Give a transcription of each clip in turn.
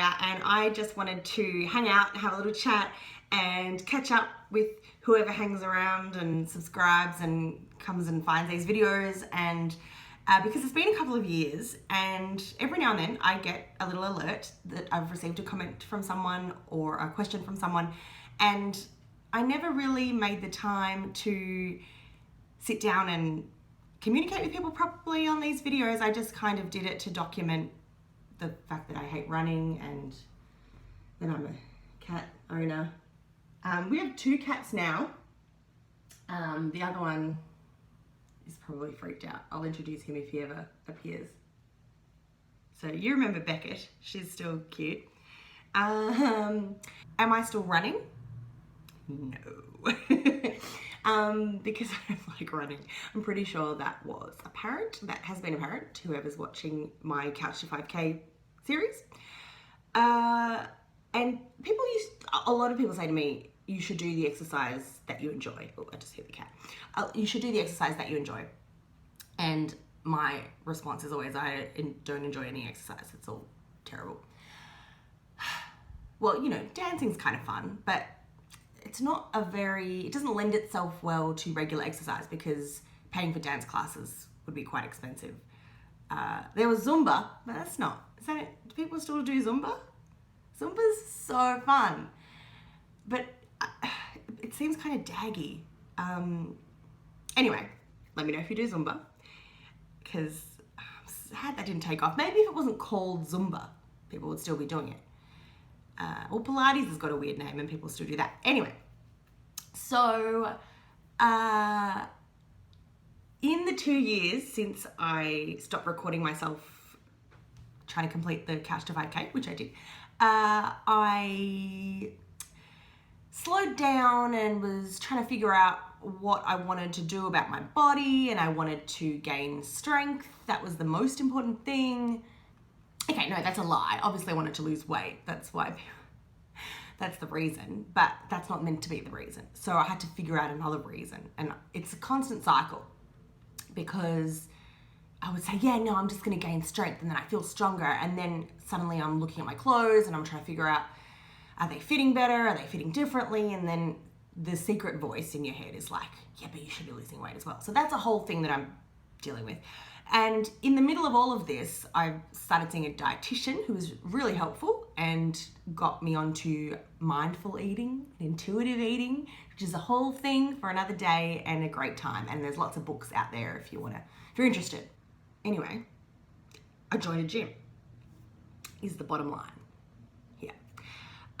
Vaya, and I just wanted to hang out and have a little chat and catch up with whoever hangs around and subscribes and comes and finds these videos. And because it's been a couple of years, and every now and then I get a little alert that I've received a comment from someone or a question from someone, and I never really made the time to sit down and communicate with people properly on these videos. I just kind of did it to document the fact that I hate running and that I'm a cat owner. We have 2 cats now. The other one is probably freaked out. I'll introduce him if he ever appears. So you remember Beckett, she's still cute. Am I still running? No. Because I don't like running. I'm pretty sure that was apparent. That has been apparent to whoever's watching my Couch to 5K series. And a lot of people say to me, you should do the exercise that you enjoy. Oh, I just hit the cat. You should do the exercise that you enjoy. And my response is always, I don't enjoy any exercise. It's all terrible. Well, you know, dancing's kind of fun, but it doesn't lend itself well to regular exercise because paying for dance classes would be quite expensive. There was Zumba, but that's not. Is that it? Do people still do Zumba? Zumba's so fun, but it seems kind of daggy. Anyway, let me know if you do Zumba, because I'm sad that didn't take off. Maybe if it wasn't called Zumba, people would still be doing it. Well, Pilates has got a weird name and people still do that. Anyway, so in the 2 years since I stopped recording myself trying to complete the Couch to 5K, which I did, I slowed down and was trying to figure out what I wanted to do about my body, and I wanted to gain strength. That was the most important thing. Okay, no, that's a lie. Obviously, I wanted to lose weight. That's the reason, but that's not meant to be the reason. So I had to figure out another reason, and it's a constant cycle, because I would say, yeah, no, I'm just going to gain strength, and then I feel stronger, and then suddenly I'm looking at my clothes and I'm trying to figure out, are they fitting better? Are they fitting differently? And then the secret voice in your head is like, yeah, but you should be losing weight as well. So that's a whole thing that I'm dealing with. And in the middle of all of this, I started seeing a dietitian who was really helpful and got me onto mindful eating and intuitive eating, which is a whole thing for another day and a great time. And there's lots of books out there if you're interested. Anyway, I joined a gym, is the bottom line here.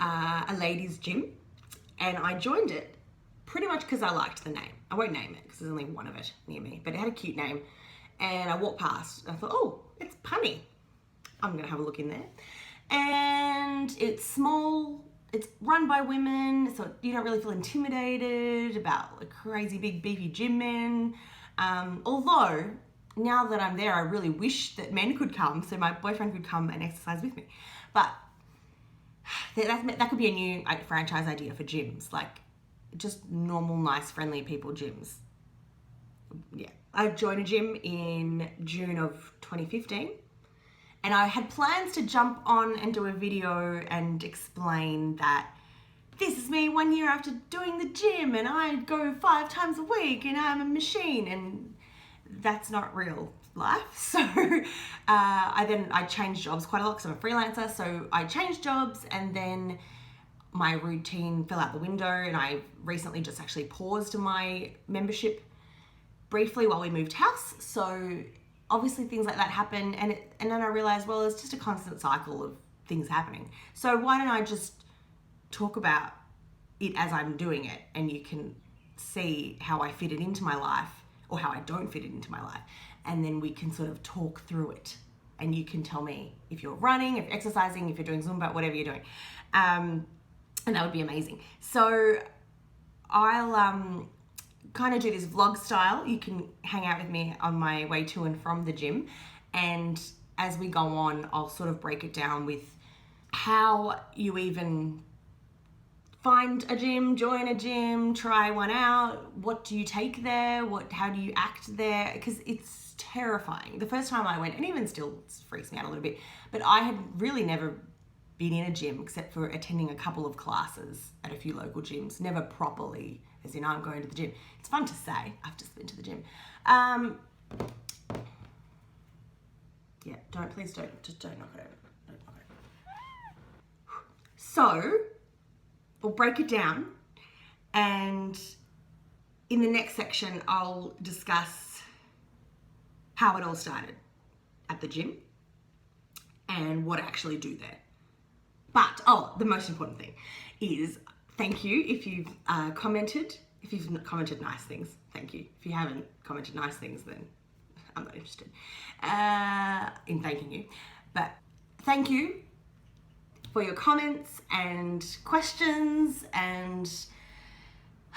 A ladies' gym, and I joined it pretty much because I liked the name. I won't name it because there's only one of it near me, but it had a cute name. And I walked past and I thought, oh, it's punny. I'm going to have a look in there. And it's small, it's run by women, so you don't really feel intimidated about like crazy big beefy gym men. Although, now that I'm there, I really wish that men could come so my boyfriend could come and exercise with me. But that could be a new franchise idea for gyms, like just normal, nice, friendly people gyms. Yeah. I joined a gym in June of 2015, and I had plans to jump on and do a video and explain that this is me 1 year after doing the gym, and I go 5 times a week and I'm a machine, and that's not real life. So I changed jobs quite a lot because I'm a freelancer. So I changed jobs, and then my routine fell out the window, and I recently just actually paused my membership briefly while we moved house. So obviously things like that happen, and then I realized, well, it's just a constant cycle of things happening. So why don't I just talk about it as I'm doing it, and you can see how I fit it into my life or how I don't fit it into my life, and then we can sort of talk through it, and you can tell me if you're running, if you're exercising, if you're doing Zumba, whatever you're doing, and that would be amazing. So I'll kind of do this vlog style. You can hang out with me on my way to and from the gym, and as we go on, I'll sort of break it down with how you even find a gym, join a gym, try one out. What do you take there? How do you act there? Because it's terrifying. The first time I went, and even still freaks me out a little bit, but I had really never been in a gym except for attending a couple of classes at a few local gyms. Never properly, as in I'm going to the gym. It's fun to say, I've just been to the gym. Yeah, please don't, just don't knock it over. Don't knock it over. So, we'll break it down, and in the next section, I'll discuss how it all started at the gym and what I actually do there. But, the most important thing is thank you if you've commented. If you've commented nice things, thank you. If you haven't commented nice things, then I'm not interested in thanking you. But thank you for your comments and questions and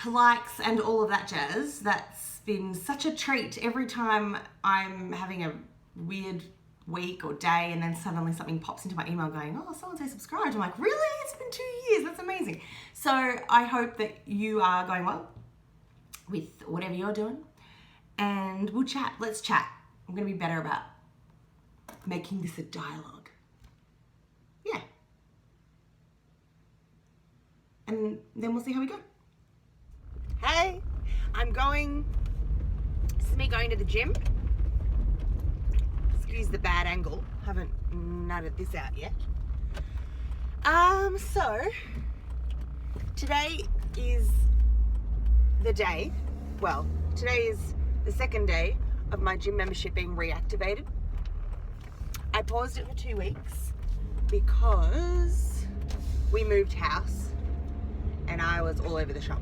likes and all of that jazz. That's been such a treat every time I'm having a weird week or day and then suddenly something pops into my email going, oh, someone say subscribed. I'm like, really? It's been 2 years. That's amazing. So I hope that you are going well with whatever you're doing, and we'll chat. Let's chat. I'm going to be better about making this a dialogue. Yeah. And then we'll see how we go. Hey, this is me going to the gym. Excuse the bad angle. Haven't nutted this out yet. So today is the day. Well, today is the second day of my gym membership being reactivated. I paused it for 2 weeks because we moved house and I was all over the shop.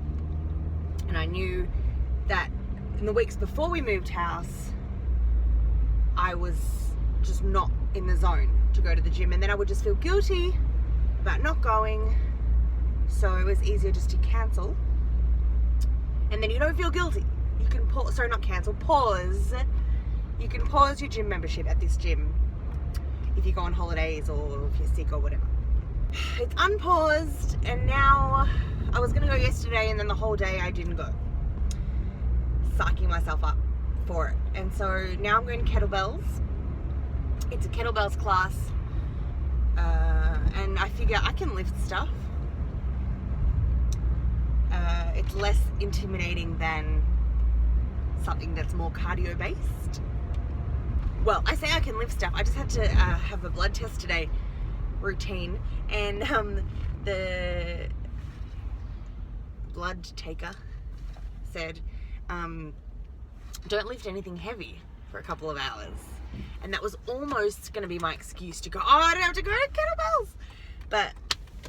And I knew that in the weeks before we moved house, I was just not in the zone to go to the gym, and then I would just feel guilty about not going, so it was easier just to cancel, and then you don't feel guilty. You can pause. You can pause your gym membership at this gym if you go on holidays or if you're sick or whatever. It's unpaused, and now I was gonna go yesterday, and then the whole day I didn't go, psyching myself up for it. And so now I'm going to kettlebells. It's a kettlebells class, and I figure I can lift stuff. It's less intimidating than something that's more cardio based. Well, I say I can lift stuff. I just had to have a blood test today, routine, and the blood taker said, don't lift anything heavy for a couple of hours. And that was almost going to be my excuse to go, I don't have to go to kettlebells. But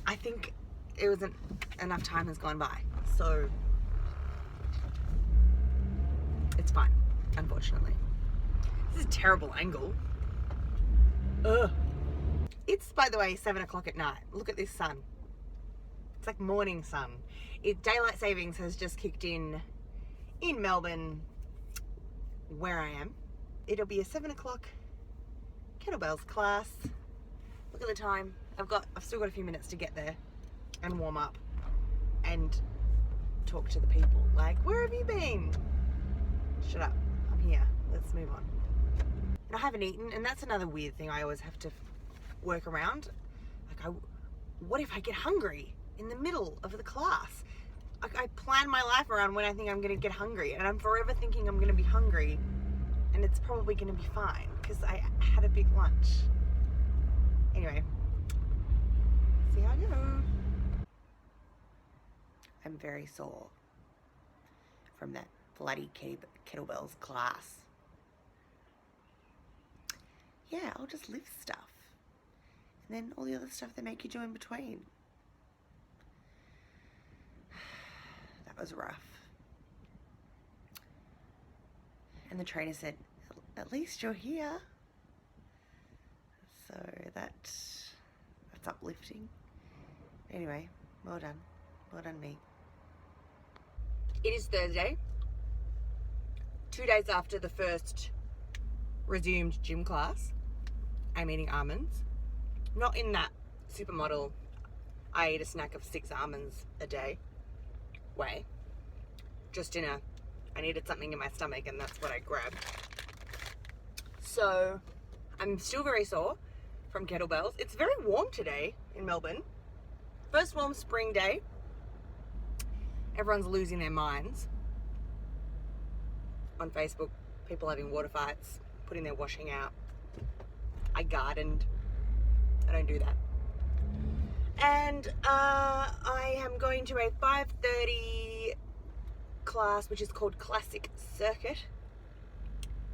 I think it wasn't enough time has gone by. So it's fine, unfortunately. This is a terrible angle. Ugh. It's, by the way, 7 o'clock at night. Look at this sun. It's like morning sun. Daylight savings has just kicked in Melbourne, where I am. It'll be a 7 o'clock kettlebells class. Look at the time. I've still got a few minutes to get there and warm up and talk to the people. Like, where have you been? Shut up. I'm here. Let's move on. And I haven't eaten, and that's another weird thing I always have to work around. Like, what if I get hungry in the middle of the class? I plan my life around when I think I'm going to get hungry, and I'm forever thinking I'm going to be hungry, and it's probably going to be fine because I had a big lunch. Anyway, see how I go. I'm very sore from that bloody kettlebells class. Yeah, I'll just lift stuff, and then all the other stuff they make you do in between. That was rough. And the trainer said, at least you're here. So that's uplifting. Anyway, well done. Well done me. It is Thursday, 2 days after the first resumed gym class. I'm eating almonds. Not in that supermodel, I eat a snack of 6 almonds a day way. Just in I needed something in my stomach and that's what I grabbed. So I'm still very sore. from kettlebells. It's very warm today in Melbourne. First warm spring day. Everyone's losing their minds. On Facebook, people having water fights, putting their washing out. I gardened. I don't do that. And I am going to a 5:30 class, which is called Classic Circuit.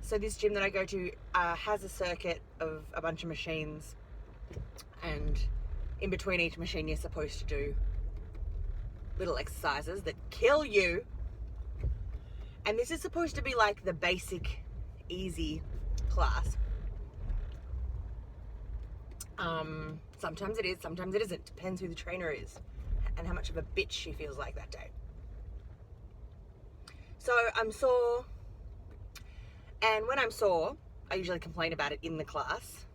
So this gym that I go to has a circuit of a bunch of machines, and in between each machine you're supposed to do little exercises that kill you. And this is supposed to be like the basic, easy class. Sometimes it is, sometimes it isn't. Depends who the trainer is and how much of a bitch she feels like that day. So I'm sore, and when I'm sore, I usually complain about it in the class.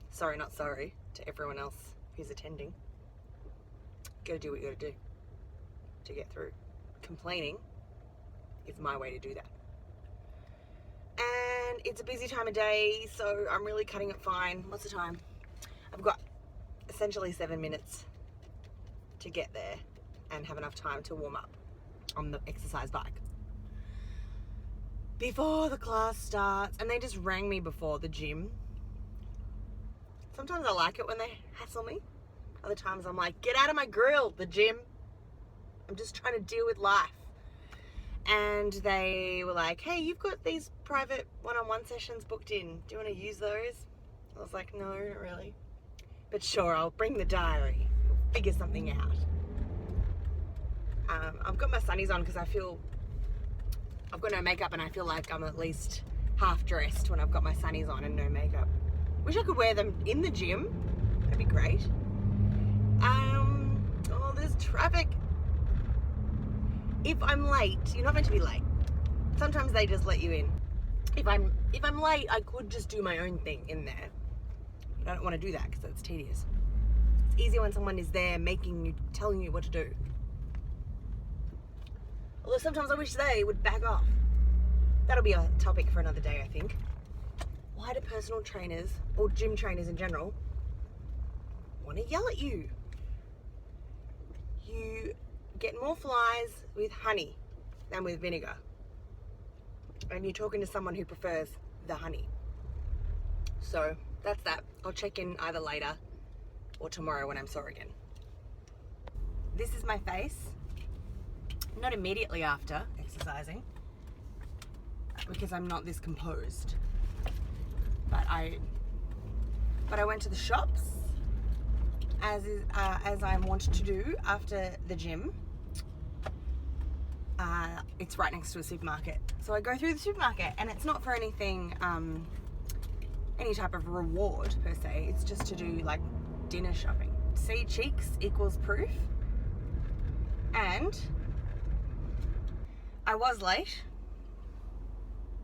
Sorry, not sorry to everyone else who's attending. Gotta do what you gotta do to get through. Complaining is my way to do that. And it's a busy time of day, so I'm really cutting it fine. What's the time? I've got essentially 7 minutes to get there and have enough time to warm up on the exercise bike before the class starts. And they just rang me before the gym. Sometimes I like it when they hassle me. Other times I'm like, get out of my grill, the gym. I'm just trying to deal with life. And they were like, hey, you've got these private one-on-one sessions booked in. Do you want to use those? I was like, no, not really. But sure, I'll bring the diary. We'll figure something out. I've got my sunnies on because I feel I've got no makeup, and I feel like I'm at least half dressed when I've got my sunnies on and no makeup. Wish I could wear them in the gym. That'd be great. Oh, there's traffic. If I'm late, you're not meant to be late. Sometimes they just let you in. If I'm late, I could just do my own thing in there. But I don't want to do that because it's tedious. It's easier when someone is there telling you what to do. Although sometimes I wish they would back off. That'll be a topic for another day, I think. Why do personal trainers, or gym trainers in general, want to yell at you? You get more flies with honey than with vinegar. And you're talking to someone who prefers the honey. So that's that. I'll check in either later or tomorrow when I'm sore again. This is my face. Not immediately after exercising, because I'm not this composed. But I went to the shops as I wanted to do after the gym. It's right next to a supermarket, so I go through the supermarket, and it's not for anything, any type of reward per se. It's just to do like dinner shopping. See, cheeks equals proof. And I was late.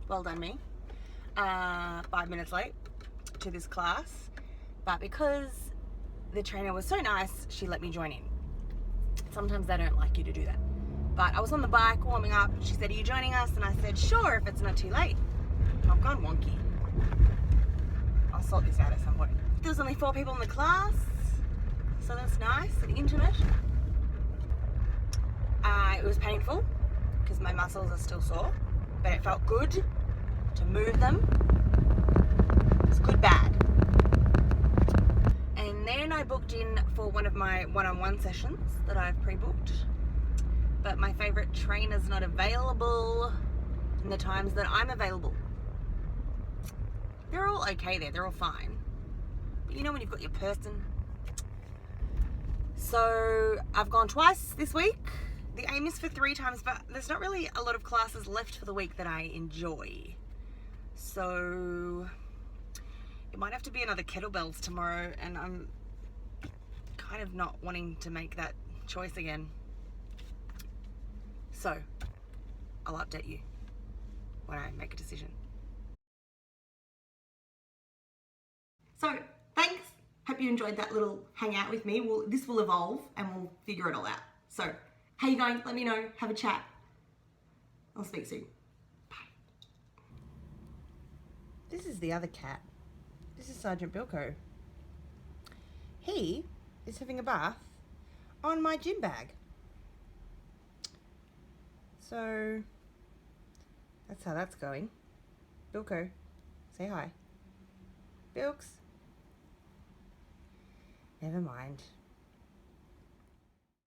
Well done me. 5 minutes late to this class, but because the trainer was so nice, she let me join in. Sometimes they don't like you to do that. But I was on the bike warming up. She said, are you joining us? And I said, sure, if it's not too late. I've gone wonky. I'll sort this out at some point. There was only 4 people in the class, so that's nice and intimate. It was painful because my muscles are still sore, but it felt good to move them. It's good, bad. And then I booked in for one of my one-on-one sessions that I've pre-booked, but my favorite trainer's not available in the times that I'm available. They're all okay there, they're all fine. But you know when you've got your person. So I've gone twice this week. The aim is for 3 times, but there's not really a lot of classes left for the week that I enjoy. So it might have to be another kettlebells tomorrow, and I'm kind of not wanting to make that choice again. So I'll update you when I make a decision. So thanks. Hope you enjoyed that little hangout with me. This will evolve and we'll figure it all out. So how you going? Let me know. Have a chat. I'll speak soon. Bye. This is the other cat. This is Sergeant Bilko. he is having a bath on my gym bag. So that's how that's going. Bilko, say hi. Bilks. Never mind.